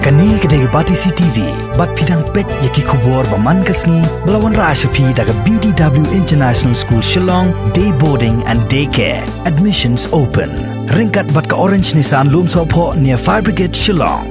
Kani kedai bati CTV, bat pidang pet yaki kubur baman kasni melawan Rashapi daga BDW International School Shillong, day boarding and daycare. Admissions open. Ringkat bat ke Orange Nissan Lum Sopo near Fire Brigade Shillong.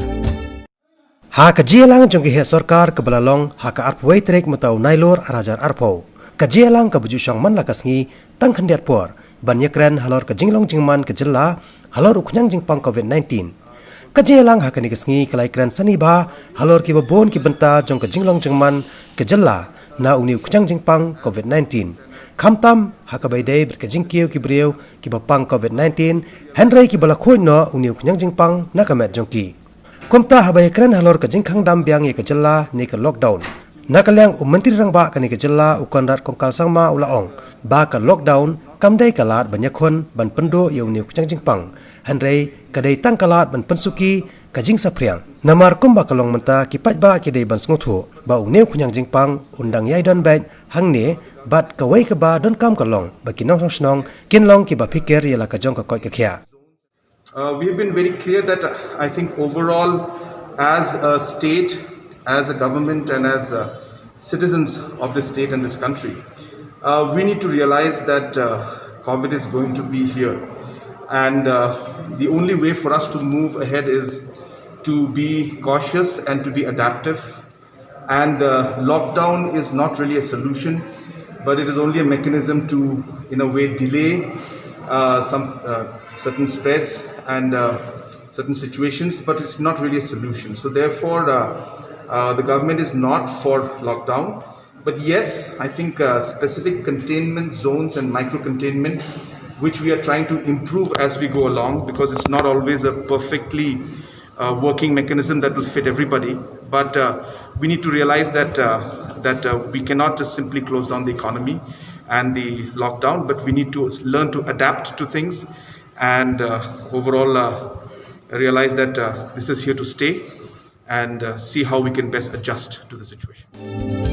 Ha kajialang jong ke sarkar ke belalong ha ka arpway trek matau nailor arajar arpo. Kajialang ke baju syang man lakasngi tang khandiat por. Banyakran halor ke jinglong jingman ke jella halor uknyang jingpang COVID-19. Kajialang ha kani kasngi kelaikran saniba halor ki babon ki benta jong ke jinglong jingman ke jella na uni uknyang jingpang COVID-19. Kamtam ha ka baidai berkajingkiu ki beriau ki bapang COVID-19 Henry ki balakhoy no uni uknyang jingpang na kamet jongki. Kumta habai keren halor ke jingkhang dam biang ye ke jella ni ke lockdown. Nakalyang menteri rang ba kani ke jella ukonrat kongkal sangma ulaong ba ke lockdown kamdai kalat banyak kon ban pendo ye uni uknyang jingpang. Henry kadai tang kalat ban pensuki kajing sapriang. Namar kumba kalong menta kipat ba kidai ban snguthu ba uni uknyang jingpang undang yai don bet hangne bat kawai ke ba don kam kalong ba kinong snong kinlong ki ba pikir ye la ka jong ka koi ka khia. We have been very clear that I think overall as a state, as a government and as citizens of this state and this country, we need to realize that COVID is going to be here. And the only way for us to move ahead is to be cautious and to be adaptive. And lockdown is not really a solution, but it is only a mechanism to, in a way, delay some certain spreads and certain situations, but it's not really a solution. So therefore, the government is not for lockdown. But yes, I think specific containment zones and micro-containment, which we are trying to improve as we go along, because it's not always a perfectly working mechanism that will fit everybody. But we need to realize that we cannot just simply close down the economy and the lockdown, but we need to learn to adapt to things and overall realize that this is here to stay and see how we can best adjust to the situation.